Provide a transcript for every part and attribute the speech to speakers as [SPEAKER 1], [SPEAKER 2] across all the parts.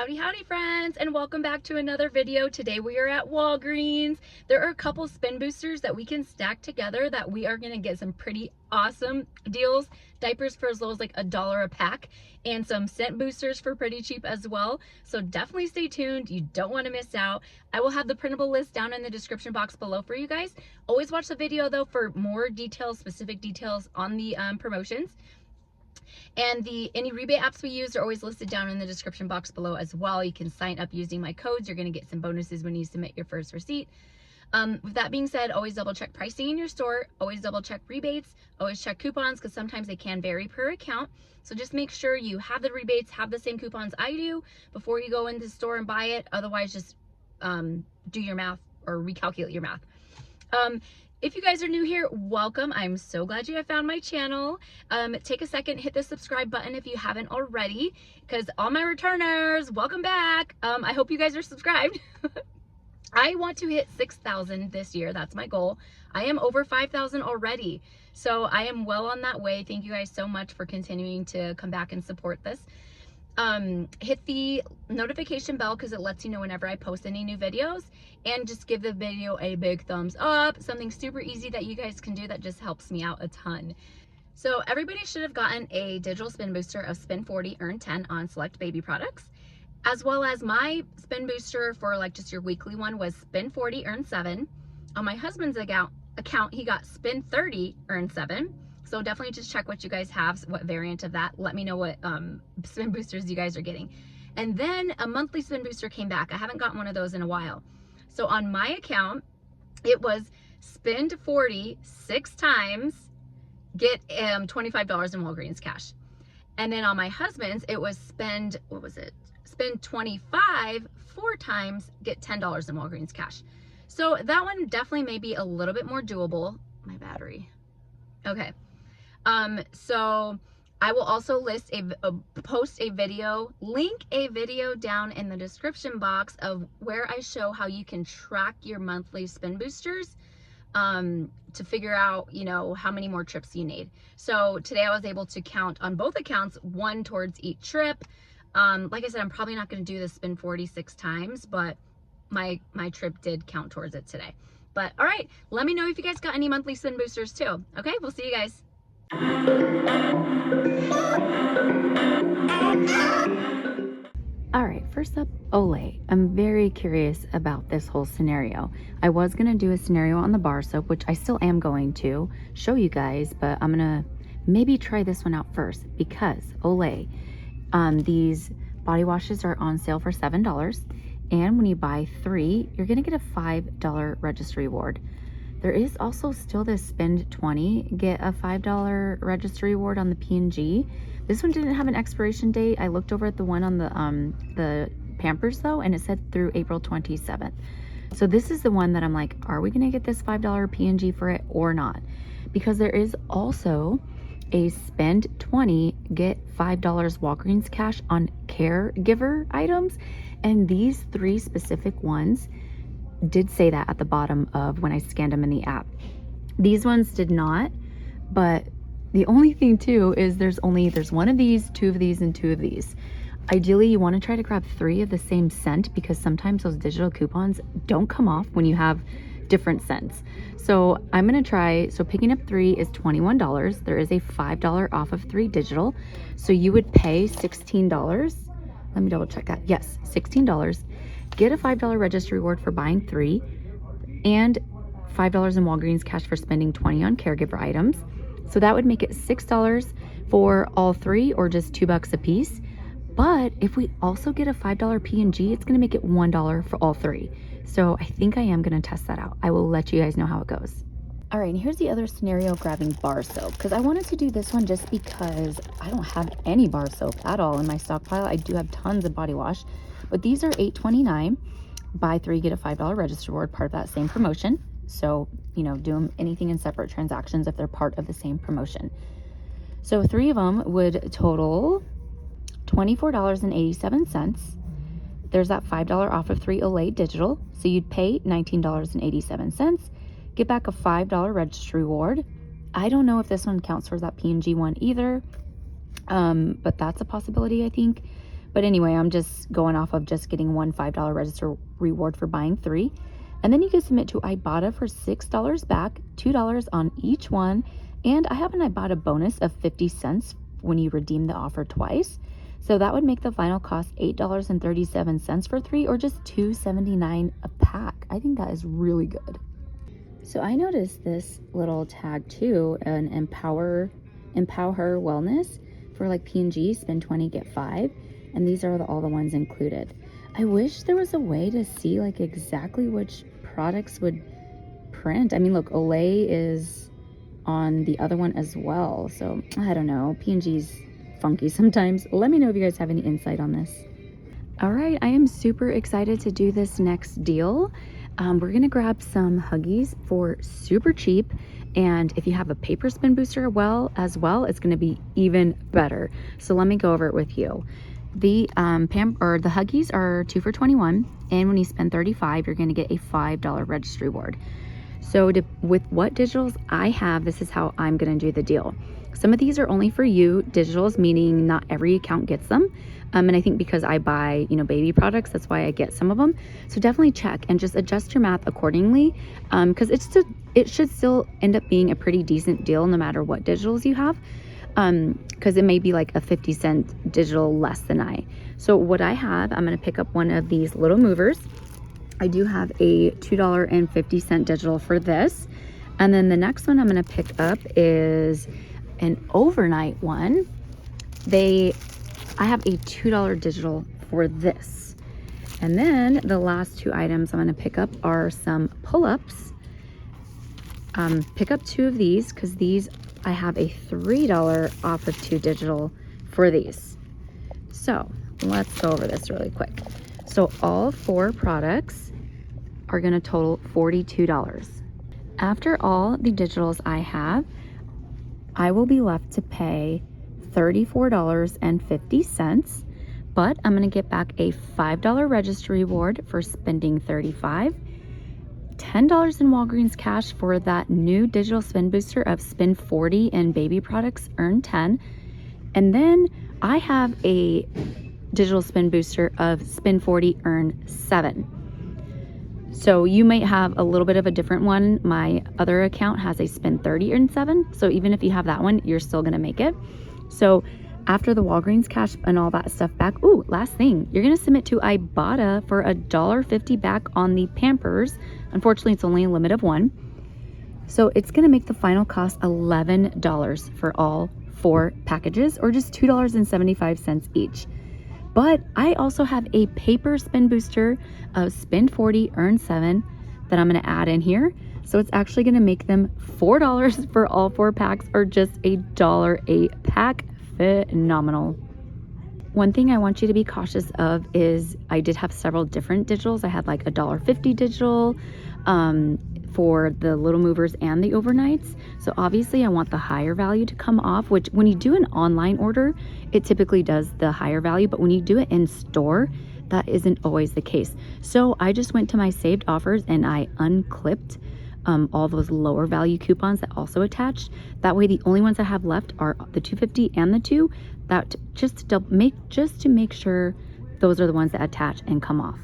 [SPEAKER 1] Howdy friends, and welcome back to another video. Today we are at Walgreens. There are a couple spin boosters that we can stack together that we are going to get some pretty awesome deals. Diapers for as low as like $1 a pack, and some scent boosters for pretty cheap as well. So definitely stay tuned. You don't want to miss out. I will have the printable list down in the description box below for you guys. Always watch the video though for more details, specific details on the promotions. And any rebate apps we use are always listed down in the description box below as well. You can sign up using my codes. You're going to get some bonuses when you submit your first receipt. With that being said, always double check pricing in your store. Always double check rebates. Always check coupons because sometimes they can vary per account. So just make sure you have the rebates, have the same coupons I do before you go into the store and buy it. Otherwise, just do your math or recalculate your math. If you guys are new here, welcome. I'm so glad you have found my channel. Take a second, hit the subscribe button if you haven't already, because all my returners, welcome back. I hope you guys are subscribed. I want to hit 6,000 this year. That's my goal. I am over 5,000 already. So I am well on that way. Thank you guys so much for continuing to come back and support this. Hit the notification bell because it lets you know whenever I post any new videos, and just give the video a big thumbs up. Something super easy that you guys can do that just helps me out a ton. So everybody should have gotten a digital spin booster of spin 40 earn 10 on select baby products, as well as my spin booster for like just your weekly one was spin 40 earn 7. On my husband's account he got spin 30 earn 7. So definitely just check what you guys have, what variant of that. Let me know what spin boosters you guys are getting. And then a monthly spin booster came back. I haven't gotten one of those in a while. So on my account, it was spend 40 6 times, get $25 in Walgreens cash. And then on my husband's, it was spend 25 4 times, get $10 in Walgreens cash. So that one definitely may be a little bit more doable. My battery. Okay. So I will also post a video, link a video down in the description box of where I show how you can track your monthly spin boosters, to figure out, you know, how many more trips you need. So today I was able to count on both accounts, one towards each trip. Like I said, I'm probably not going to do the spin 46 times, but my trip did count towards it today. But all right, let me know if you guys got any monthly spin boosters too. Okay, we'll see you guys. All right, first up, Olay. I'm very curious about this whole scenario. I was gonna do a scenario on the bar soap, which I still am going to show you guys, but I'm gonna maybe try this one out first because Olay, these body washes are on sale for $7, and when you buy 3, you're gonna get a $5 registry reward. There is also still this spend 20, get a $5 registry reward on the P&G. This one didn't have an expiration date. I looked over at the one on the Pampers though, and it said through April 27th. So this is the one that I'm like, are we gonna get this $5 P&G for it or not? Because there is also a spend 20, get $5 Walgreens cash on caregiver items. And these 3 specific ones did say that at the bottom of when I scanned them in the app. These ones did not, but the only thing too is there's one of these, 2 of these, and 2 of these. Ideally, you want to try to grab 3 of the same scent because sometimes those digital coupons don't come off when you have different scents. So I'm going to try, so picking up 3 is $21. There is a $5 off of 3 digital. So you would pay $16. Let me double check that. Yes, $16. Get a $5 registry reward for buying 3 and $5 in Walgreens cash for spending 20 on caregiver items. So that would make it $6 for all 3 or just $2 a piece. But if we also get a $5 P&G, it's going to make it $1 for all 3. So I think I am going to test that out. I will let you guys know how it goes. All right, and here's the other scenario grabbing bar soap, because I wanted to do this one just because I don't have any bar soap at all in my stockpile. I do have tons of body wash, but these are $8.29. Buy 3, get a $5 register reward, part of that same promotion. So, you know, do them anything in separate transactions if they're part of the same promotion. So 3 of them would total $24.87. There's that $5 off of 3 Olay digital. So you'd pay $19.87. Get back a $5 registry reward. I don't know if this one counts towards that P&G one either, but that's a possibility, I think. But anyway, I'm just going off of just getting one $5 register reward for buying 3. And then you can submit to Ibotta for $6 back, $2 on each one. And I have an Ibotta bonus of 50 cents when you redeem the offer twice. So that would make the final cost $8.37 for 3, or just $2.79 a pack. I think that is really good. So I noticed this little tag too, an Empower Wellness for like P&G, spend 20, get 5. And these are all the ones included. I wish there was a way to see like exactly which products would print. I mean, look, Olay is on the other one as well. So I don't know, P&G's funky sometimes. Let me know if you guys have any insight on this. All right, I am super excited to do this next deal. We're gonna grab some Huggies for super cheap, and if you have a paper spin booster as well, it's gonna be even better. So let me go over it with you. The the Huggies are 2 for $21, and when you spend $35, you're gonna get a $5 registry reward. So with what digitals I have, this is how I'm gonna do the deal. Some of these are only for you digitals, meaning not every account gets them. And I think because I buy, baby products, that's why I get some of them. So definitely check and just adjust your math accordingly, because it should still end up being a pretty decent deal no matter what digitals you have, because it may be like a 50-cent digital less than I. So what I have, I'm going to pick up one of these little movers. I do have a $2.50 digital for this. And then the next one I'm going to pick up is an overnight one. I have a $2 digital for this. And then the last 2 items I'm going to pick up are some pull-ups. Pick up 2 of these because these I have a $3 off of 2 digital for these. So let's go over this really quick. So all 4 products are going to total $42. After all the digitals I have, I will be left to pay $34.50, but I'm going to get back a $5 registry reward for spending $35, $10 in Walgreens cash for that new digital spin booster of spend 40 in baby products, earn 10, and then I have a digital spin booster of spend 40, earn 7. So you might have a little bit of a different one. My other account has a spend 30, earn 7. So even if you have that one, you're still going to make it. So after the Walgreens cash and all that stuff back, last thing, you're going to submit to Ibotta for $1.50 back on the Pampers. Unfortunately, it's only a limit of 1. So it's going to make the final cost $11 for all 4 packages, or just $2.75 each. But I also have a paper spin booster of spend 40, earn 7 that I'm going to add in here. So it's actually going to make them $4 for all 4 packs, or just $1 a pack. Phenomenal. One thing I want you to be cautious of is I did have several different digitals. I had like a $1.50 digital for the little movers and the overnights. So obviously I want the higher value to come off, which when you do an online order, it typically does the higher value, but when you do it in store, that isn't always the case. So I just went to my saved offers and I unclipped all those lower value coupons that also attached. That way the only ones I have left are the $2.50 and the 2, that just to make sure those are the ones that attach and come off.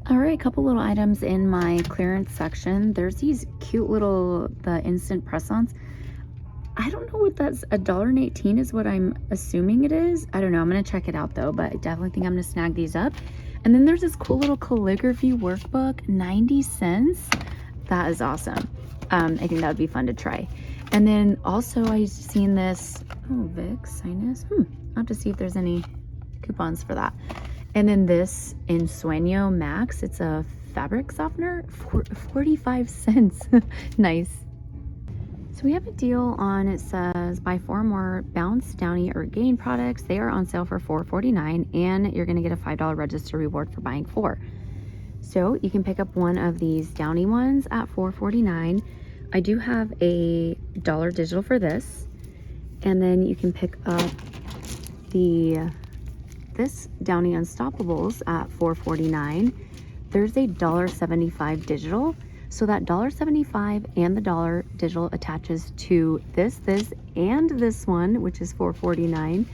[SPEAKER 1] All right, a couple little items in my clearance section. There's these cute little, the instant press-ons. I don't know what that's, $1.18 is what I'm assuming it is. I don't know, I'm gonna check it out though, but I definitely think I'm gonna snag these up. And then there's this cool little calligraphy workbook, 90 cents. That is awesome. I think that would be fun to try. And then also I've seen this, Vicks Sinus. I'll have to see if there's any coupons for that. And then this Ensueño Max, it's a fabric softener for 45 cents. Nice. So we have a deal on, it says buy 4 more Bounce, Downy, or Gain products. They are on sale for $4.49, and you're gonna get a $5 register reward for buying 4. So you can pick up one of these Downy ones at $4.49. I do have a $1 digital for this. And then you can pick up this Downy Unstoppables at $4.49. There's a $1.75 digital. So that $1.75 and the $1 digital attaches to this, and this one, which is $4.49.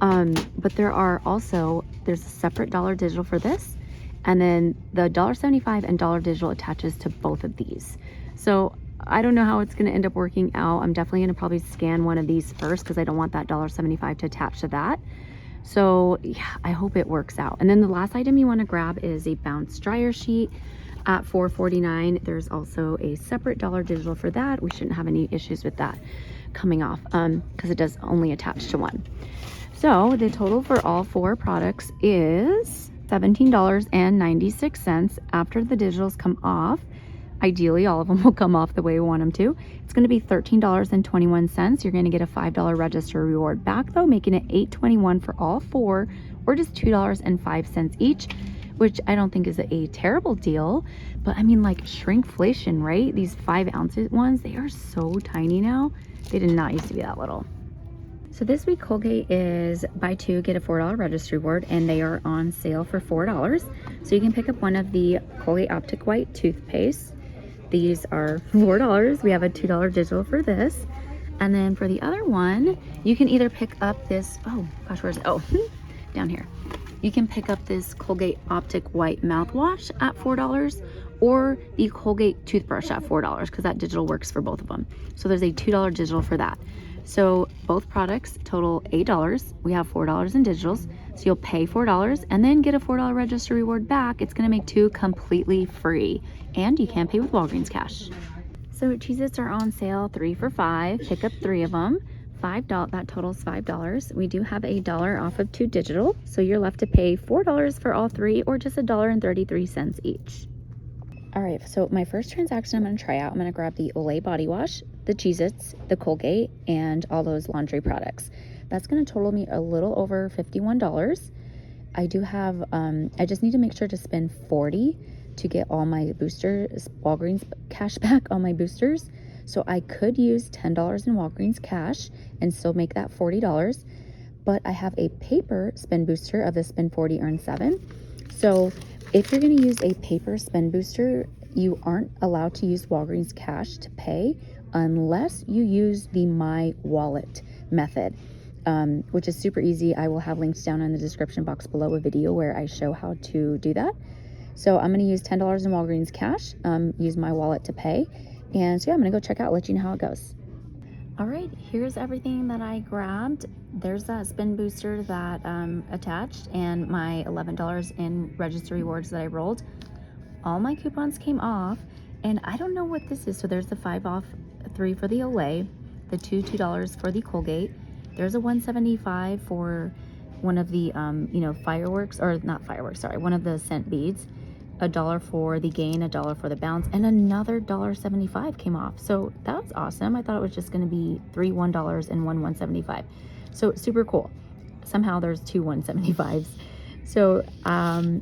[SPEAKER 1] But there's a separate dollar digital for this, and then the $1.75 and dollar digital attaches to both of these. So I don't know how it's going to end up working out. I'm definitely going to probably scan one of these first because I don't want that $1.75 to attach to that. So yeah, I hope it works out. And then the last item you want to grab is a bounce dryer sheet at $4.49. There's also a separate dollar digital for that. We shouldn't have any issues with that coming off because it does only attach to one. So the total for all 4 products is $17.96 after the digitals come off. Ideally, all of them will come off the way we want them to. It's going to be $13.21. You're going to get a $5 register reward back though, making it $8.21 for all 4, or just $2.05 each, which I don't think is a terrible deal. But I mean, like, shrinkflation, right? These 5-ounce ones, they are so tiny now. They did not used to be that little. So this week Colgate is buy 2 get a $4 register reward, and they are on sale for $4. So you can pick up one of the Colgate Optic White toothpaste. These are $4. We have a $2 digital for this. And then for the other one, you can either pick up this, oh gosh, where's it? Oh, down here. You can pick up this Colgate Optic White mouthwash at $4, or the Colgate toothbrush at $4, because that digital works for both of them. So there's a $2 digital for that. So both products total $8. We have $4 in digitals. So you'll pay $4 and then get a $4 register reward back. It's going to make 2 completely free, and you can pay with Walgreens cash. So Cheez-Its are on sale 3 for $5. Pick up 3 of them. $5, that totals $5. We do have a $1 off of 2 digital, so you're left to pay $4 for all 3, or just $1.33 each. All right, so my first transaction I'm going to try out, I'm going to grab the Olay body wash, the Cheez-Its, the Colgate, and all those laundry products. That's going to total me a little over $51. I do have, I just need to make sure to spend $40 to get all my boosters, Walgreens cash back on my boosters. So I could use $10 in Walgreens cash and still make that $40. But I have a paper spend booster of the spend 40 earn 7. So if you're going to use a paper spend booster, you aren't allowed to use Walgreens cash to pay unless you use the My Wallet method, which is super easy. I will have links down in the description box below, a video where I show how to do that. So I'm going to use $10 in Walgreens cash, use My Wallet to pay. And so yeah, I'm going to go check out, let you know how it goes. All right, here's everything that I grabbed. There's that spin booster that attached, and my $11 in register rewards that I rolled. All my coupons came off, and I don't know what this is. So there's the 5 off 3 for the Olay, the $2 for the Colgate. There's a $1.75 for one of the fireworks, or not fireworks, sorry, one of the scent beads. $1 for the gain, $1 for the bounce, and another $1.75 came off. So that was awesome. I thought it was just going to be 3 $1 and 1 $1.75. So super cool. Somehow there's 2 $1.75s. So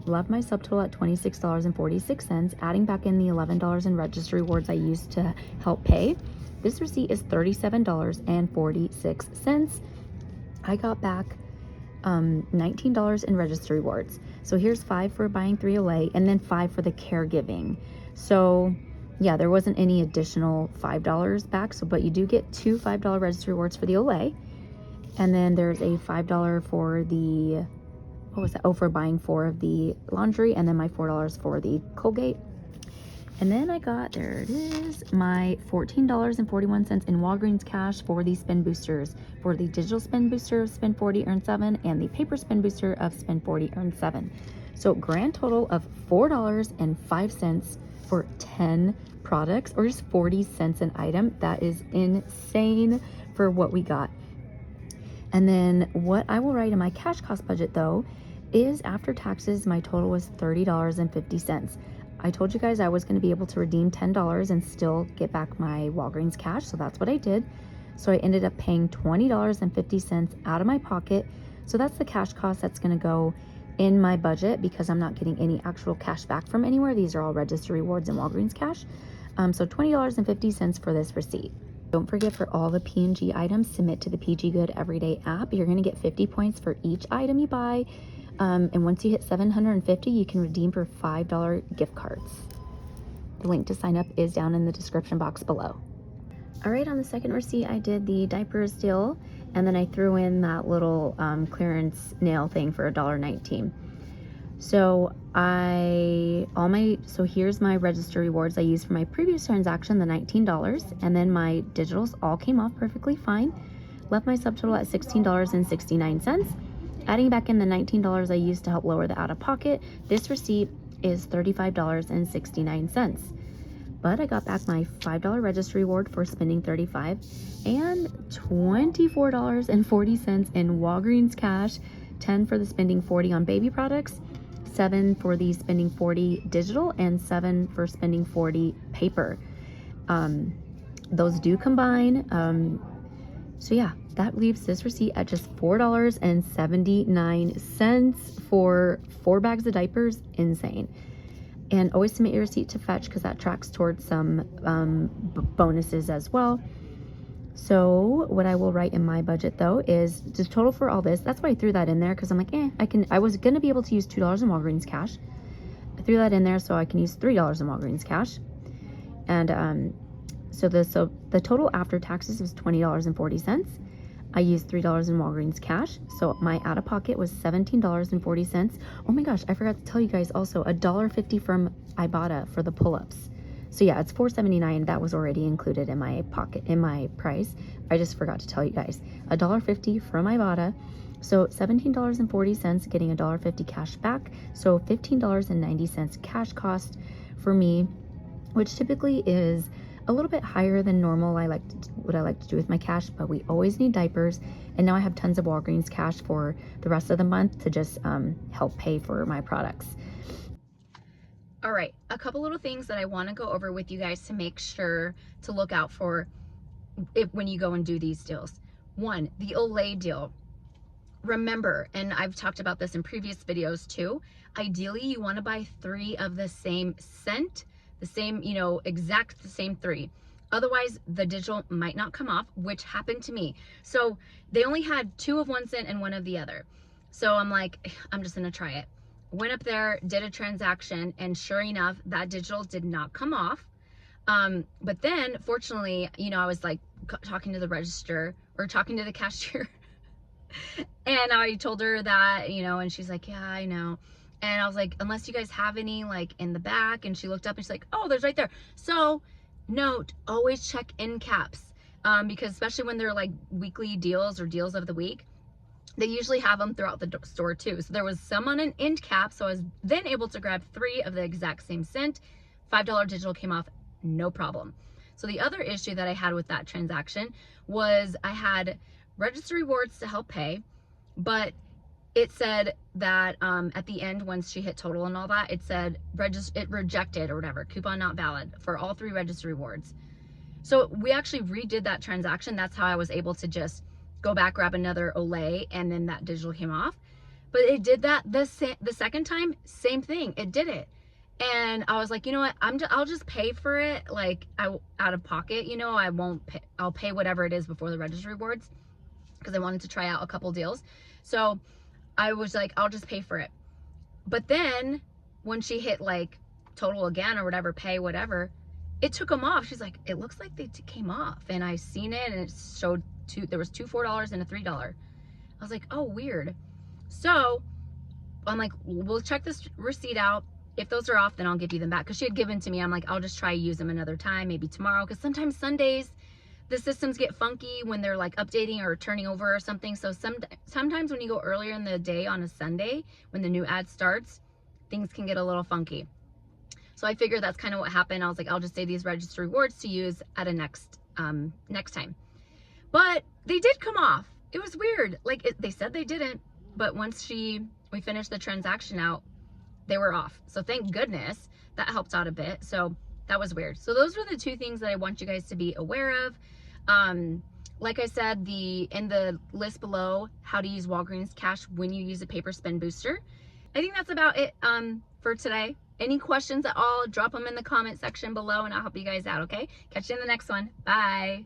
[SPEAKER 1] left my subtotal at $26.46, adding back in the $11 in register rewards I used to help pay. This receipt is $37.46. I got back $19 in register rewards. So here's 5 for buying 3 Olay, and then 5 for the caregiving. So yeah, there wasn't any additional $5 back. So, but you do get 2 $5 register rewards for the Olay, and then there's a $5 for the, what was that? Oh, for buying 4 of the laundry, and then my $4 for the Colgate. And then I got, there it is, my $14.41 in Walgreens cash for the spin boosters, for the digital spin booster of spend 40 earn 7, and the paper spin booster of spend 40 earn 7. So grand total of $4.05 for 10 products, or just 40 cents an item. That is insane for what we got. And then what I will write in my cash cost budget though is, after taxes, my total was $30.50. I told you guys I was going to be able to redeem $10 and still get back my Walgreens cash, so that's what I did. So I ended up paying $20.50 out of my pocket. So that's the cash cost that's going to go in my budget, because I'm not getting any actual cash back from anywhere. These are all register rewards and Walgreens cash. So $20.50 for this receipt. Don't forget, for all the P&G items, submit to the PG Good Everyday app. You're going to get 50 points for each item you buy. And once you hit 750, you can redeem for $5 gift cards. The link to sign up is down in the description box below. All right, on the second receipt, I did the diapers deal, And then I threw in that little clearance nail thing for $1.19. So here's my register rewards I used for my previous transaction, the $19, and then my digitals all came off perfectly fine. Left my subtotal at $16.69. Adding back in the $19 I used to help lower the out-of-pocket, this receipt is $35.69. But I got back my $5 register reward for spending $35 and $24.40 in Walgreens cash, $10 for the spending $40 on baby products, $7 for the spending $40 digital, and $7 for spending $40 paper. Those do combine. So yeah, that leaves this receipt at just $4.79 for 4 bags of diapers. Insane. And always submit your receipt to Fetch because that tracks towards some bonuses as well. So what I will write in my budget though is the total for all this. That's why I threw that in there, because I'm like, I was gonna be able to use $2 in Walgreens cash. I threw that in there so I can use $3 in Walgreens cash. And so the total after taxes was $20.40. I used $3 in Walgreens cash, so my out-of-pocket was $17.40. Oh my gosh, I forgot to tell you guys also, $1.50 from Ibotta for the pull-ups. So yeah, it's $4.79. That was already included in my price. I just forgot to tell you guys. $1.50 from Ibotta. So $17.40, getting $1.50 cash back. So $15.90 cash cost for me, which typically is a little bit higher than normal. What I like to do with my cash, but we always need diapers. And now I have tons of Walgreens cash for the rest of the month to just help pay for my products. All right, a couple little things that I want to go over with you guys to make sure to look out for when you go and do these deals. One, the Olay deal. Remember, and I've talked about this in previous videos too, ideally you want to buy 3 of the same scent, the same, exact the same 3. Otherwise, the digital might not come off, which happened to me. So they only had 2 of one scent and 1 of the other. So I'm like, I'm just gonna try it. Went up there, did a transaction, and sure enough, that digital did not come off. But then, fortunately, I was like talking to the register or talking to the cashier, and I told her that, and she's like, yeah, I know. And I was like, unless you guys have any like in the back, and she looked up and she's like, oh, there's right there. So note, always check end caps, because especially when they're like weekly deals or deals of the week, they usually have them throughout the store too. So there was some on an end cap, so I was then able to grab 3 of the exact same scent. $5 digital came off, no problem. So the other issue that I had with that transaction was I had register rewards to help pay, but it said that at the end, once she hit total and all that, it said it rejected or whatever, coupon not valid for all 3 register rewards. So we actually redid that transaction. That's how I was able to just go back, grab another Olay, and then that digital came off. But it did that the second time, same thing, it did it. And I was like, you know what, I'll just pay for it, like out of pocket, I won't pay, I'll pay whatever it is before the register rewards, because I wanted to try out a couple deals. So I was like, I'll just pay for it. But then when she hit like total again or whatever, pay whatever, it took them off. She's like, it looks like they came off. And I seen it and it showed there was 2 $4 and a $3. I was like, oh, weird. So I'm like, we'll check this receipt out. If those are off, then I'll give you them back. Because she had given to me. I'm like, I'll just try use them another time, maybe tomorrow. Because sometimes Sundays, the systems get funky when they're like updating or turning over or something. So sometimes when you go earlier in the day on a Sunday, when the new ad starts, things can get a little funky. So I figured that's kind of what happened. I was like, I'll just save these register rewards to use at a next time. But they did come off. It was weird. Like they said they didn't, but once we finished the transaction out, they were off. So thank goodness that helped out a bit. So that was weird. So those were the 2 things that I want you guys to be aware of. Like I said, in the list below, how to use Walgreens cash when you use a paper spend booster. I think that's about it for today. Any questions at all, drop them in the comment section below and I'll help you guys out, okay? Catch you in the next one. Bye.